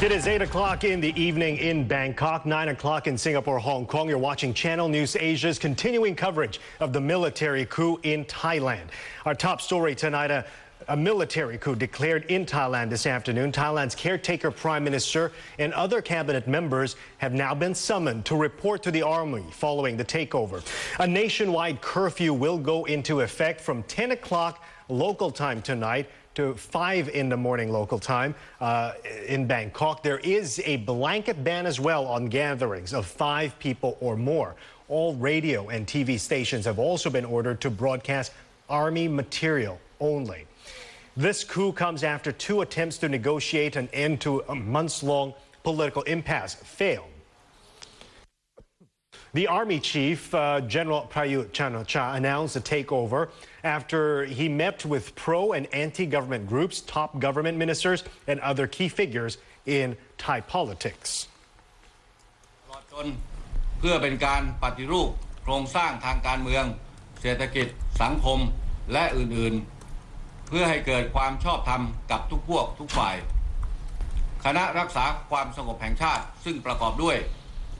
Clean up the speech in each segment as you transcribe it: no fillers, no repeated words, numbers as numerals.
It is 8 o'clock in the evening in Bangkok, 9 o'clock in Singapore, Hong Kong. You're watching Channel News Asia's continuing coverage of the military coup in Thailand. Our top story tonight, a military coup declared in Thailand this afternoon. Thailand's caretaker prime minister and other cabinet members have now been summoned to report to the army following the takeover. A nationwide curfew will go into effect from 10 o'clock local time tonight to 5 in the morning local time in Bangkok. There is a blanket ban as well on gatherings of 5 people or more. All radio and TV stations have also been ordered to broadcast army material only. This coup comes after 2 attempts to negotiate an end to a months-long political impasse failed. The army chief, General Prayut Chan-o-cha, announced a takeover after he met with pro and anti-government groups, top government ministers, and other key figures in Thai politics. เพื่อเป็นการปฏิรูปโครงสร้างทางการเมืองเศรษฐกิจสังคมและอื่นๆเพื่อให้เกิดความชอบธรรมกับทุกพวกทุกฝ่ายคณะรักษาความสงบแห่งชาติซึ่งประกอบด้วย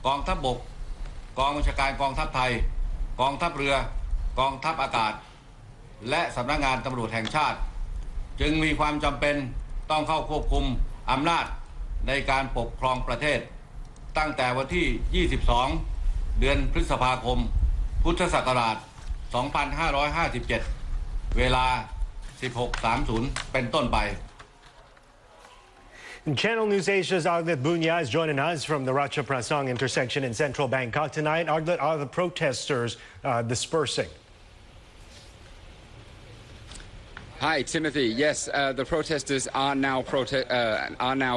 กองทัพบกกองบัญชาการกองทัพไทยกองทัพเรือกองทัพอากาศและสำนักงานตำรวจแห่งชาติจึงมีความจำเป็นต้องเข้าควบคุมอำนาจในการปกครองประเทศตั้งแต่วันที่ 22 เดือนพฤษภาคม พุทธศักราช 2557 เวลา 16:30 เป็นต้นไป Channel News Asia's Arlet Bunya is joining us from the Ratcha Prasong intersection in central Bangkok tonight. Arlet, are the protesters dispersing? Hi, Timothy. Yes, the protesters are now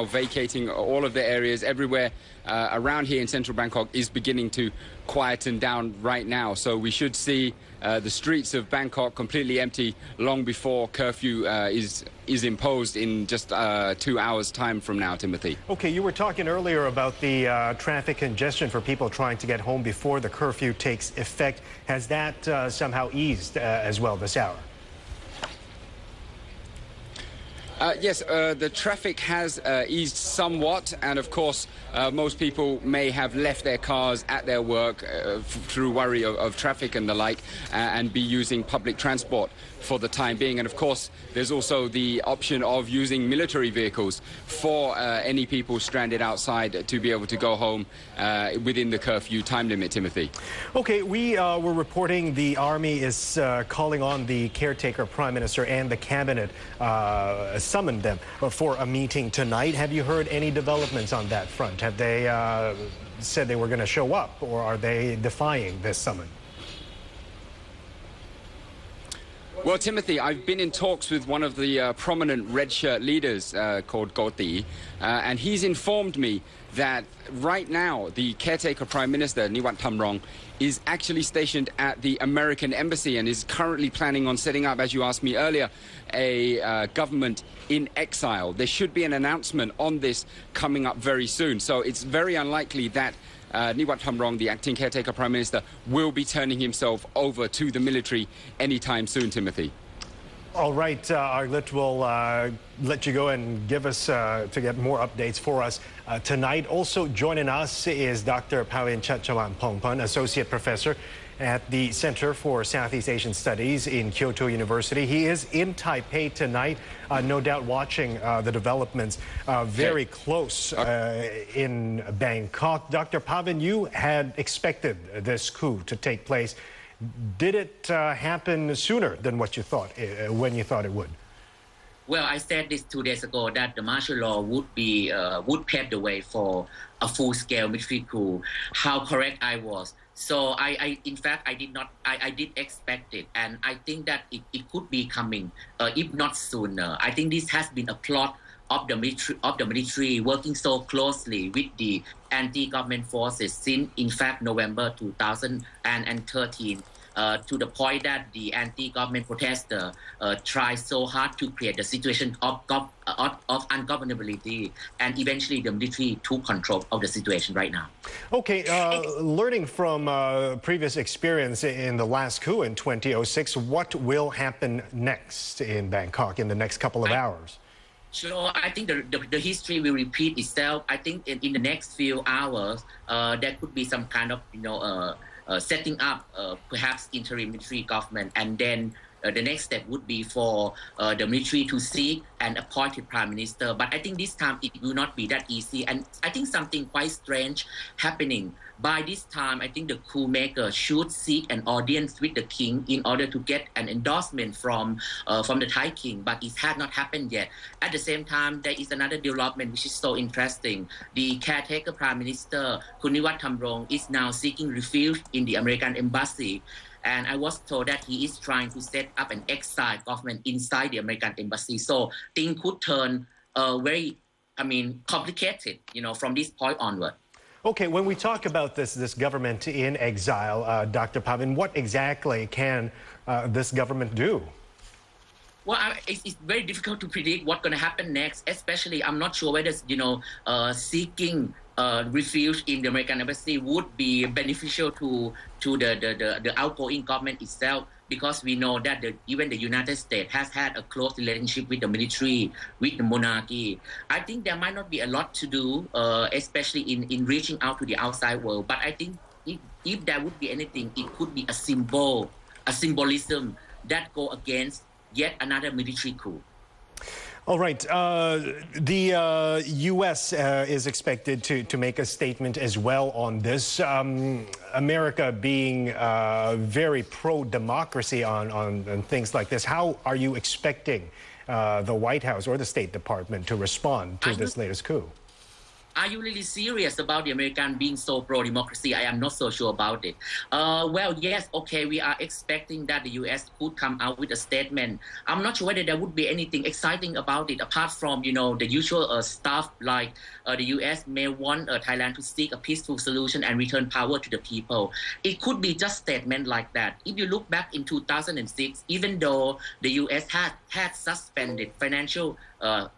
vacating all of the areas. Everywhere around here in central Bangkok is beginning to quieten down right now. So we should see the streets of Bangkok completely empty long before curfew is imposed in just 2 hours' time from now, Timothy. Okay, you were talking earlier about the traffic congestion for people trying to get home before the curfew takes effect. Has that somehow eased as well this hour? Yes, the traffic has eased somewhat, and of course most people may have left their cars at their work through worry of traffic and the like, and be using public transport for the time being. And of course there's also the option of using military vehicles for any people stranded outside to be able to go home within the curfew time limit, Timothy. Okay, we were reporting the army is calling on the caretaker prime minister and the cabinet, summoned them for a meeting tonight. Have you heard any developments on that front? Have they said they were going to show up, or are they defying this summon? Well, Timothy, I've been in talks with one of the prominent red shirt leaders called Goti, and he's informed me that right now the caretaker prime minister, Niwat Thamrong, is actually stationed at the American embassy and is currently planning on setting up, as you asked me earlier, a government in exile. There should be an announcement on this coming up very soon. So it's very unlikely that Niwat Thamrong, the acting caretaker prime minister, will be turning himself over to the military anytime soon, Timothy. All right, Arlet will let you go and give us to get more updates for us tonight. Also joining us is Dr. Pawin Chachawan Pongpan, Associate Professor at the Center for Southeast Asian Studies in Kyoto University. He is in Taipei tonight, no doubt watching the developments very close in Bangkok. Dr. Pawin, you had expected this coup to take place. Did it happen sooner than what you thought, when you thought it would? Well, I said this 2 days ago that the martial law would pave the way for a full-scale military coup. How correct I was. So in fact, I did expect it, and I think that it could be coming, if not sooner. I think this has been a plot of the military working so closely with the anti-government forces since, in fact, November 2013. To the point that the anti-government protester tried so hard to create the situation of ungovernability, and eventually the military took control of the situation right now. Okay, learning from previous experience in the last coup in 2006, what will happen next in Bangkok in the next couple of hours? So I think the history will repeat itself. I think in the next few hours, there could be some kind of, setting up perhaps interim military government, and then the next step would be for the military to seek and appoint a prime minister. But I think this time it will not be that easy. And I think something quite strange happening. By this time, I think the coup maker should seek an audience with the king in order to get an endorsement from the Thai king. But it had not happened yet. At the same time, there is another development which is so interesting. The caretaker prime minister, Kuniwat Thamrong, is now seeking refuge in the American embassy. And I was told that he is trying to set up an exile government inside the American embassy. So things could turn very, complicated, from this point onward. Okay, when we talk about this government in exile, Dr. Pavin, what exactly can this government do? Well, it's very difficult to predict what's going to happen next. Especially, I'm not sure whether seeking refuge in the American embassy would be beneficial to the outgoing government itself, because we know that even the United States has had a close relationship with the military, with the monarchy. I think there might not be a lot to do, especially in reaching out to the outside world. But I think if there would be anything, it could be a symbolism that go against yet another military coup. All right. The U.S. is expected to make a statement as well on this. America being very pro-democracy on things like this. How are you expecting the White House or the State Department to respond to this latest coup? Are you really serious about the American being so pro-democracy? I am not so sure about it. Well, yes, okay, we are expecting that the U.S. could come out with a statement. I'm not sure whether there would be anything exciting about it, apart from, the usual stuff like the U.S. may want Thailand to seek a peaceful solution and return power to the people. It could be just statement like that. If you look back in 2006, even though the U.S. had suspended financial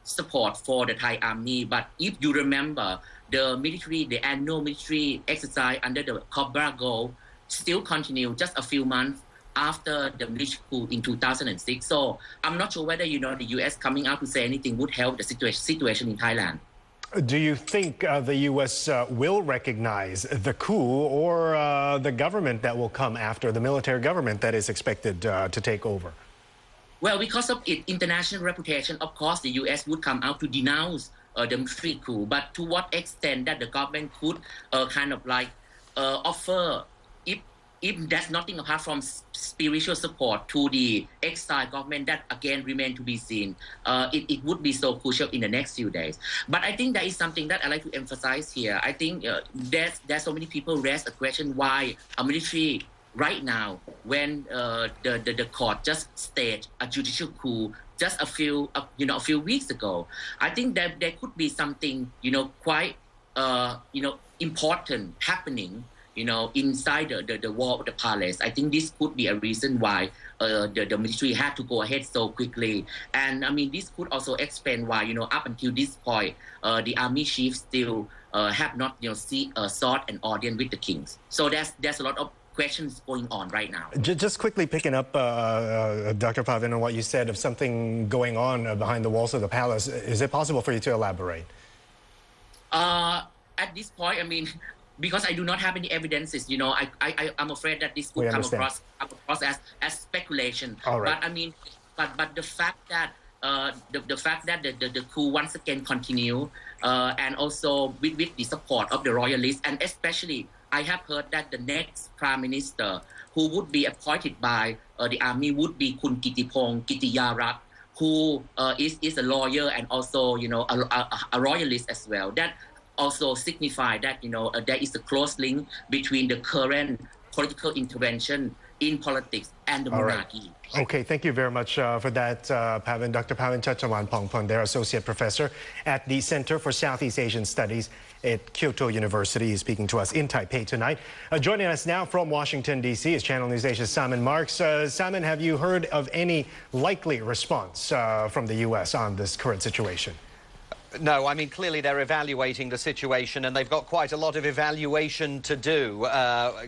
support for the Thai army, but if you remember, the annual military exercise under the Cobra Goal still continued just a few months after the military coup in 2006. So I'm not sure whether, the U.S. coming out to say anything would help the situation in Thailand. Do you think the U.S. Will recognize the coup or the government that will come after, the military government that is expected to take over? Well, because of its international reputation, of course, the U.S. would come out to denounce the military coup. But to what extent that the government could offer, if there's nothing apart from spiritual support to the exiled government, that again remains to be seen. It would be so crucial in the next few days. But I think that is something that I like to emphasize here. I think there's so many people raise a question why a military right now, when the court just staged a judicial coup just a few weeks ago. I think that there could be something quite important happening inside the wall of the palace. I think this could be a reason why the military had to go ahead so quickly. And this could also explain why up until this point the army chiefs still have not sought an audience with the kings. So there's a lot of questions going on right now. Just quickly picking up, Dr. Pavin, on what you said of something going on behind the walls of the palace. Is it possible for you to elaborate? At this point, because I do not have any evidences, I'm afraid that this could come across as speculation. All right. But the fact that the coup once again continue, and also with the support of the royalists, and especially I have heard that the next prime minister who would be appointed by the army would be Kun Kittipong Kittiyarat, who is a lawyer and also a royalist as well. That also signify that there is a close link between the current political intervention in politics and the monarchy. Right. Okay, thank you very much for that, Pavin. Dr. Pavin Chachawanpongpon, they're Associate Professor at the Center for Southeast Asian Studies at Kyoto University, is speaking to us in Taipei tonight. Joining us now from Washington, D.C. is Channel News Asia's Simon Marks. Simon, have you heard of any likely response from the U.S. on this current situation? No, I mean, clearly they're evaluating the situation and they've got quite a lot of evaluation to do.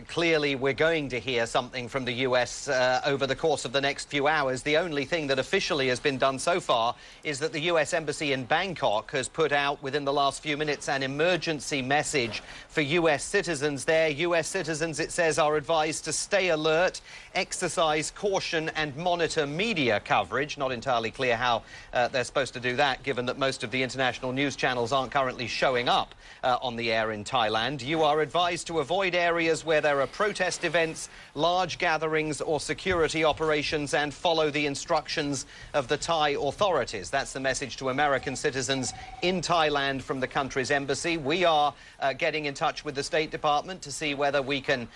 Clearly, we're going to hear something from the US over the course of the next few hours. The only thing that officially has been done so far is that the US Embassy in Bangkok has put out within the last few minutes an emergency message for US citizens there. US citizens, it says, are advised to stay alert, exercise caution and monitor media coverage. Not entirely clear how they're supposed to do that, given that most of the international news channels aren't currently showing up on the air in Thailand. You are advised to avoid areas where there are protest events, large gatherings or security operations and follow the instructions of the Thai authorities. That's the message to American citizens in Thailand from the country's embassy. We are getting in touch with the State Department to see whether we can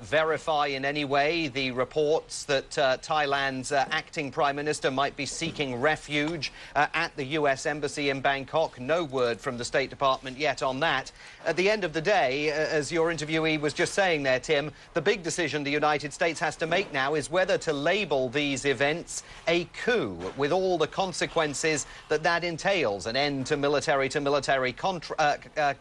verify in any way the reports that Thailand's acting Prime Minister might be seeking refuge at the US Embassy in Bangkok. No word from the State Department yet on that. At the end of the day, as your interviewee was just saying there, Tim, the big decision the United States has to make now is whether to label these events a coup, with all the consequences that entails: an end to military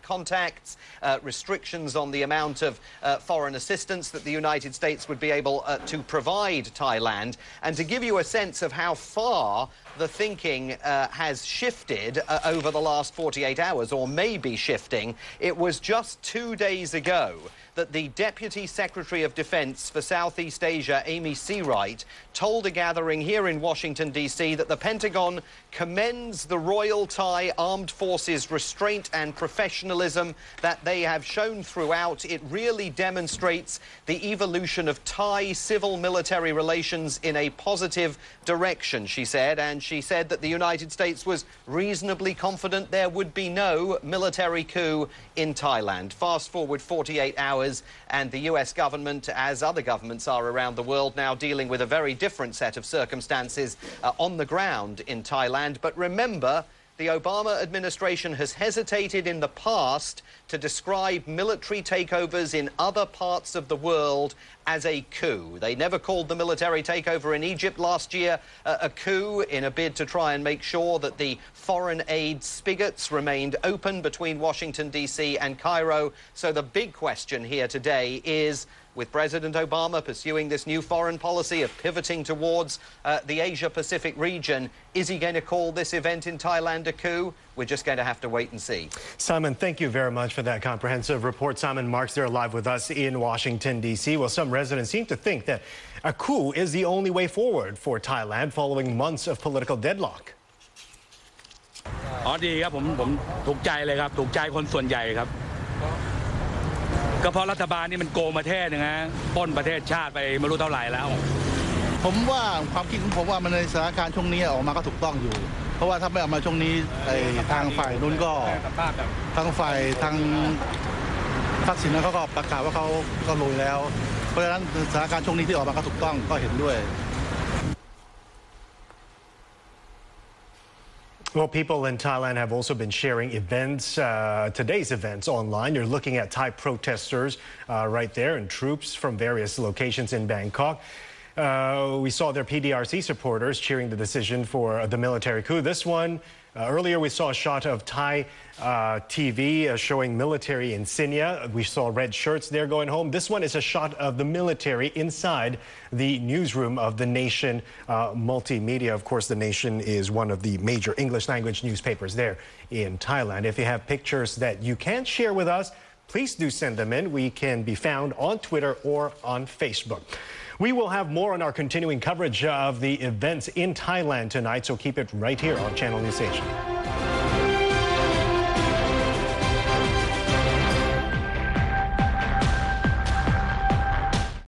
contacts, restrictions on the amount of foreign assistance that the United States would be able to provide Thailand. And to give you a sense of how far the thinking has shifted over the last 48 hours, or maybe shifting, it was just 2 days ago that the Deputy Secretary of Defense for Southeast Asia, Amy Seawright, told a gathering here in Washington, D.C. that the Pentagon commends the Royal Thai Armed Forces' restraint and professionalism that they have shown throughout. It really demonstrates the evolution of Thai civil-military relations in a positive direction, she said, and she said that the United States was reasonably confident there would be no military coup in Thailand. Fast forward 48 hours and the US government, as other governments are around the world, now dealing with a very different set of circumstances on the ground in Thailand. But remember, the Obama administration has hesitated in the past to describe military takeovers in other parts of the world as a coup. They never called the military takeover in Egypt last year a coup, in a bid to try and make sure that the foreign aid spigots remained open between Washington, D.C. and Cairo. So the big question here today is, with President Obama pursuing this new foreign policy of pivoting towards the Asia-Pacific region, is he going to call this event in Thailand a coup? We're just going to have to wait and see. Simon, thank you very much for that comprehensive report. Simon Marks there live with us in Washington, D.C. Well, some residents seem to think that a coup is the only way forward for Thailand following months of political deadlock. อ๋อดีครับผมถูกใจเลยครับถูกใจคนส่วนใหญ่ครับก็เพราะรัฐบาลนี่มันโกงประเทศนะปล้นประเทศชาติไปไม่รู้เท่าไหร่แล้วผมว่าความคิดของผมว่ามันในสถานการณ์ช่วงนี้ออกมาก็ถูกต้องอยู่เพราะว่าถ้าไม่ออกมาช่วงนี้ทางฝ่ายนู้นก็ทางฝ่ายทางทักษิณเขาก็ประกาศว่าเขาก็ลุยแล้วเพราะฉะนั้นสถานการณ์ช่วงนี้ที่ออกมาก็ถูกต้องก็เห็นด้วย Well, people in Thailand have also been sharing events, today's events online. You're looking at Thai protesters right there and troops from various locations in Bangkok. We saw their PDRC supporters cheering the decision for the military coup. This one, earlier we saw a shot of Thai TV showing military insignia. We saw red shirts there going home. This one is a shot of the military inside the newsroom of The Nation multimedia. Of course, The Nation is one of the major English language newspapers there in Thailand. If you have pictures that you can't share with us, please do send them in. We can be found on Twitter or on Facebook. We will have more on our continuing coverage of the events in Thailand tonight, so keep it right here on Channel News Asia.